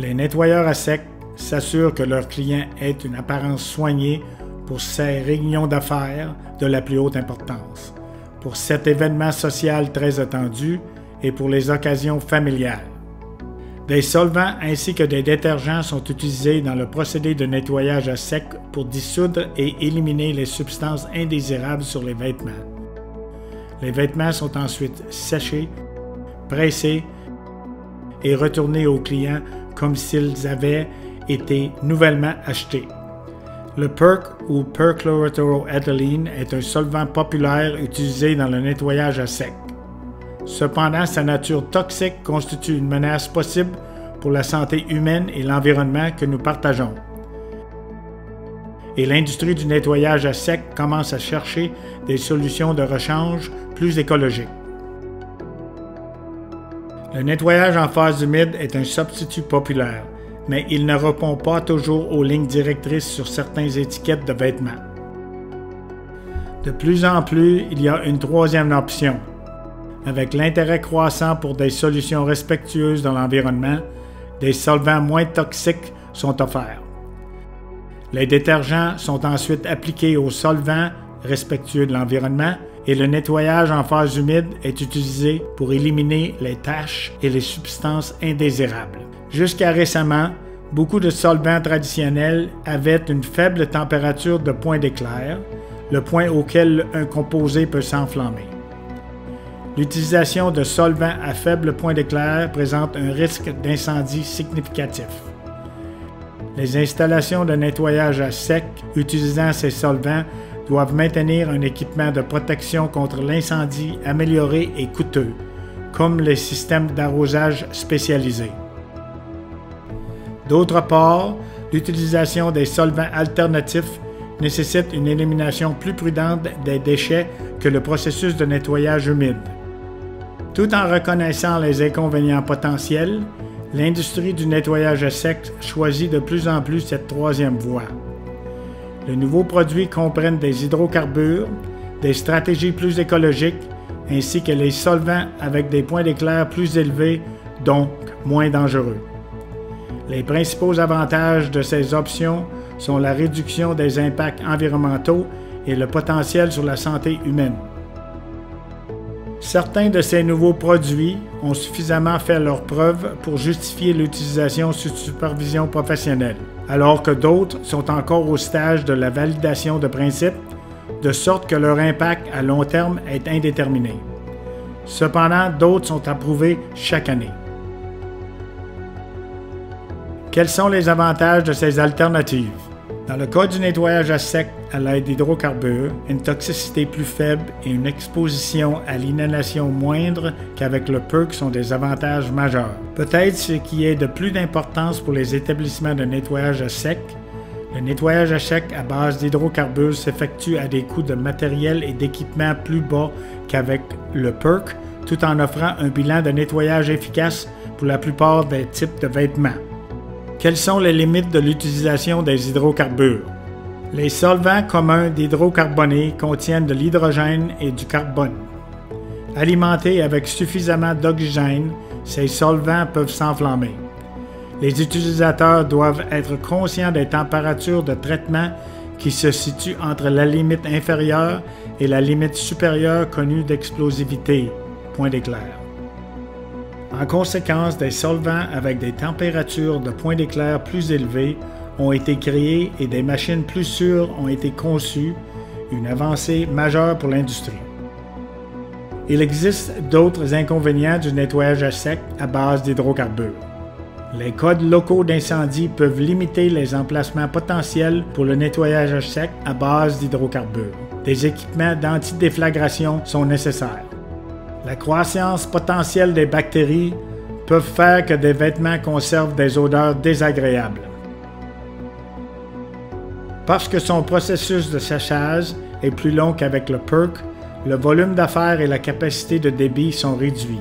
Les nettoyeurs à sec s'assurent que leurs clients aient une apparence soignée pour ces réunions d'affaires de la plus haute importance, pour cet événement social très attendu et pour les occasions familiales. Des solvants ainsi que des détergents sont utilisés dans le procédé de nettoyage à sec pour dissoudre et éliminer les substances indésirables sur les vêtements. Les vêtements sont ensuite séchés, pressés et retournés aux clients comme s'ils avaient été nouvellement achetés. Le PERC ou perchlorotoroethylene est un solvant populaire utilisé dans le nettoyage à sec. Cependant, sa nature toxique constitue une menace possible pour la santé humaine et l'environnement que nous partageons. Et l'industrie du nettoyage à sec commence à chercher des solutions de rechange plus écologiques. Le nettoyage en phase humide est un substitut populaire, mais il ne répond pas toujours aux lignes directrices sur certaines étiquettes de vêtements. De plus en plus, il y a une troisième option. Avec l'intérêt croissant pour des solutions respectueuses de l'environnement, des solvants moins toxiques sont offerts. Les détergents sont ensuite appliqués aux solvants respectueux de l'environnement et le nettoyage en phase humide est utilisé pour éliminer les taches et les substances indésirables. Jusqu'à récemment, beaucoup de solvants traditionnels avaient une faible température de point d'éclair, le point auquel un composé peut s'enflammer. L'utilisation de solvants à faible point d'éclair présente un risque d'incendie significatif. Les installations de nettoyage à sec utilisant ces solvants doivent maintenir un équipement de protection contre l'incendie amélioré et coûteux, comme les systèmes d'arrosage spécialisés. D'autre part, l'utilisation des solvants alternatifs nécessite une élimination plus prudente des déchets que le processus de nettoyage humide. Tout en reconnaissant les inconvénients potentiels, l'industrie du nettoyage à sec choisit de plus en plus cette troisième voie. De nouveaux produits comprennent des hydrocarbures, des stratégies plus écologiques, ainsi que les solvants avec des points d'éclair plus élevés, donc moins dangereux. Les principaux avantages de ces options sont la réduction des impacts environnementaux et le potentiel sur la santé humaine. Certains de ces nouveaux produits ont suffisamment fait leurs preuves pour justifier l'utilisation sous supervision professionnelle, alors que d'autres sont encore au stage de la validation de principe, de sorte que leur impact à long terme est indéterminé. Cependant, d'autres sont approuvés chaque année. Quels sont les avantages de ces alternatives? Dans le cas du nettoyage à sec à l'aide d'hydrocarbures, une toxicité plus faible et une exposition à l'inhalation moindre qu'avec le PERC sont des avantages majeurs. Peut-être ce qui est de plus d'importance pour les établissements de nettoyage à sec, le nettoyage à sec à base d'hydrocarbures s'effectue à des coûts de matériel et d'équipement plus bas qu'avec le PERC, tout en offrant un bilan de nettoyage efficace pour la plupart des types de vêtements. Quelles sont les limites de l'utilisation des hydrocarbures? Les solvants communs d'hydrocarbonés contiennent de l'hydrogène et du carbone. Alimentés avec suffisamment d'oxygène, ces solvants peuvent s'enflammer. Les utilisateurs doivent être conscients des températures de traitement qui se situent entre la limite inférieure et la limite supérieure connue d'explosivité, point d'éclair. En conséquence, des solvants avec des températures de point d'éclair plus élevées ont été créés et des machines plus sûres ont été conçues, une avancée majeure pour l'industrie. Il existe d'autres inconvénients du nettoyage à sec à base d'hydrocarbures. Les codes locaux d'incendie peuvent limiter les emplacements potentiels pour le nettoyage à sec à base d'hydrocarbures. Des équipements d'antidéflagration sont nécessaires. La croissance potentielle des bactéries peuvent faire que des vêtements conservent des odeurs désagréables. Parce que son processus de séchage est plus long qu'avec le PERC, le volume d'affaires et la capacité de débit sont réduits.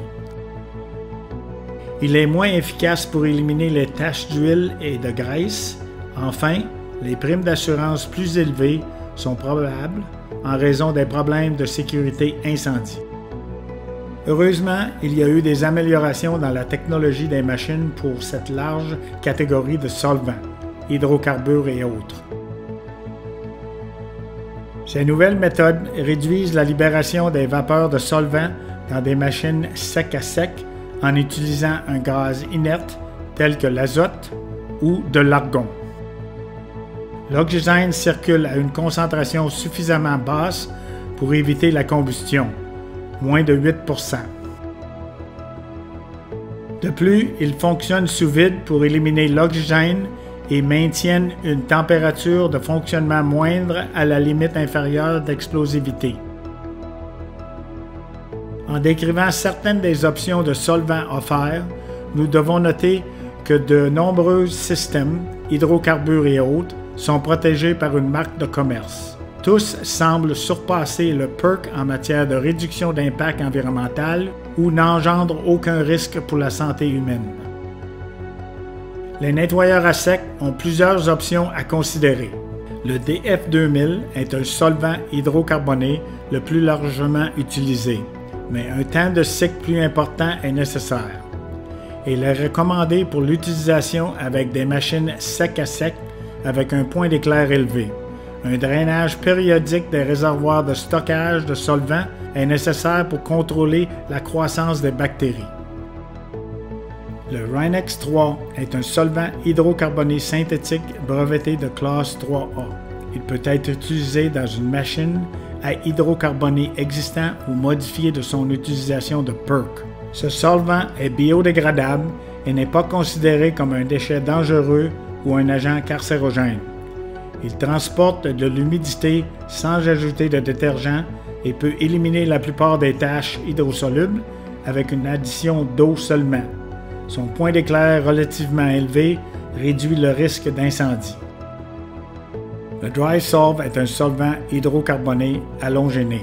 Il est moins efficace pour éliminer les taches d'huile et de graisse. Enfin, les primes d'assurance plus élevées sont probables en raison des problèmes de sécurité incendie. Heureusement, il y a eu des améliorations dans la technologie des machines pour cette large catégorie de solvants, hydrocarbures et autres. Ces nouvelles méthodes réduisent la libération des vapeurs de solvants dans des machines sec à sec en utilisant un gaz inerte tel que l'azote ou de l'argon. L'oxygène circule à une concentration suffisamment basse pour éviter la combustion, moins de 8%. De plus, ils fonctionnent sous vide pour éliminer l'oxygène et maintiennent une température de fonctionnement moindre à la limite inférieure d'explosivité. En décrivant certaines des options de solvants offerts, nous devons noter que de nombreux systèmes, hydrocarbures et autres, sont protégés par une marque de commerce. Tous semblent surpasser le PERC en matière de réduction d'impact environnemental ou n'engendrent aucun risque pour la santé humaine. Les nettoyeurs à sec ont plusieurs options à considérer. Le DF2000 est un solvant hydrocarboné le plus largement utilisé, mais un temps de cycle plus important est nécessaire. Il est recommandé pour l'utilisation avec des machines sec à sec avec un point d'éclair élevé. Un drainage périodique des réservoirs de stockage de solvants est nécessaire pour contrôler la croissance des bactéries. Le Rhinex 3 est un solvant hydrocarboné synthétique breveté de classe 3A. Il peut être utilisé dans une machine à hydrocarboné existant ou modifié de son utilisation de PERC. Ce solvant est biodégradable et n'est pas considéré comme un déchet dangereux ou un agent carcérogène. Il transporte de l'humidité sans ajouter de détergent et peut éliminer la plupart des taches hydrosolubles avec une addition d'eau seulement. Son point d'éclair relativement élevé réduit le risque d'incendie. Le Dry-Solve est un solvant hydrocarboné halogéné.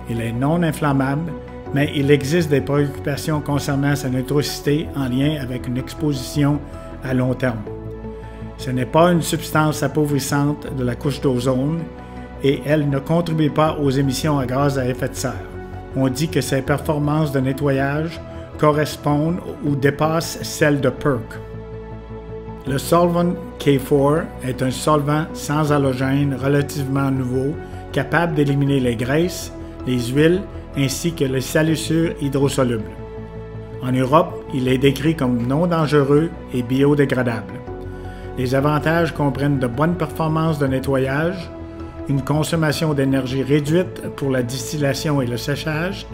Il est non inflammable, mais il existe des préoccupations concernant sa neutricité en lien avec une exposition à long terme. Ce n'est pas une substance appauvrissante de la couche d'ozone et elle ne contribue pas aux émissions à gaz à effet de serre. On dit que ses performances de nettoyage correspondent ou dépassent celles de PERC. Le Solvent K4 est un solvant sans halogène relativement nouveau, capable d'éliminer les graisses, les huiles ainsi que les salissures hydrosolubles. En Europe, il est décrit comme non dangereux et biodégradable. Les avantages comprennent de bonnes performances de nettoyage, une consommation d'énergie réduite pour la distillation et le séchage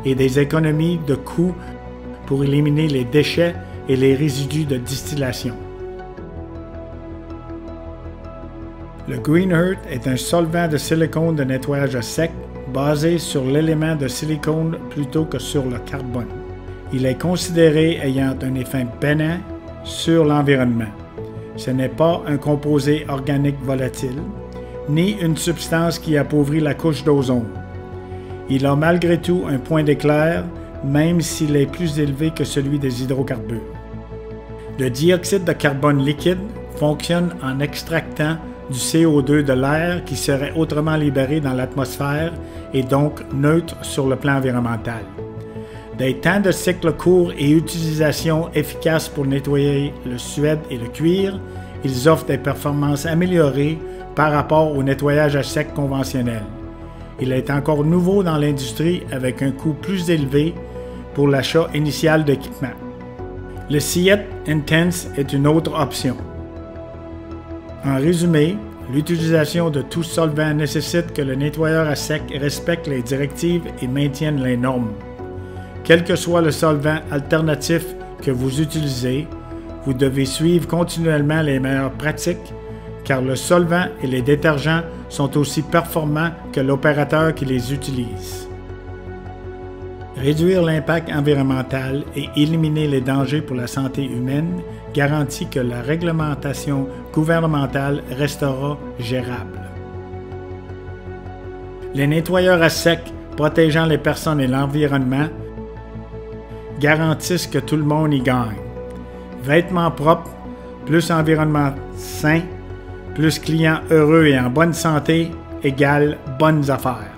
et des économies de coûts pour éliminer les déchets et les résidus de distillation. Le Greenheart est un solvant de silicone de nettoyage à sec basé sur l'élément de silicone plutôt que sur le carbone. Il est considéré ayant un effet bénin sur l'environnement. Ce n'est pas un composé organique volatile, ni une substance qui appauvrit la couche d'ozone. Il a malgré tout un point d'éclair, même s'il est plus élevé que celui des hydrocarbures. Le dioxyde de carbone liquide fonctionne en extractant du CO2 de l'air qui serait autrement libéré dans l'atmosphère et donc neutre sur le plan environnemental. Des temps de cycle courts et utilisation efficace pour nettoyer le suède et le cuir, ils offrent des performances améliorées par rapport au nettoyage à sec conventionnel. Il est encore nouveau dans l'industrie avec un coût plus élevé pour l'achat initial d'équipement. Le Siet Intense est une autre option. En résumé, l'utilisation de tout solvant nécessite que le nettoyeur à sec respecte les directives et maintienne les normes. Quel que soit le solvant alternatif que vous utilisez, vous devez suivre continuellement les meilleures pratiques car le solvant et les détergents sont aussi performants que l'opérateur qui les utilise. Réduire l'impact environnemental et éliminer les dangers pour la santé humaine garantit que la réglementation gouvernementale restera gérable. Les nettoyeurs à sec protégeant les personnes et l'environnement garantissent que tout le monde y gagne. Vêtements propres, plus environnement sain, plus clients heureux et en bonne santé égale bonnes affaires.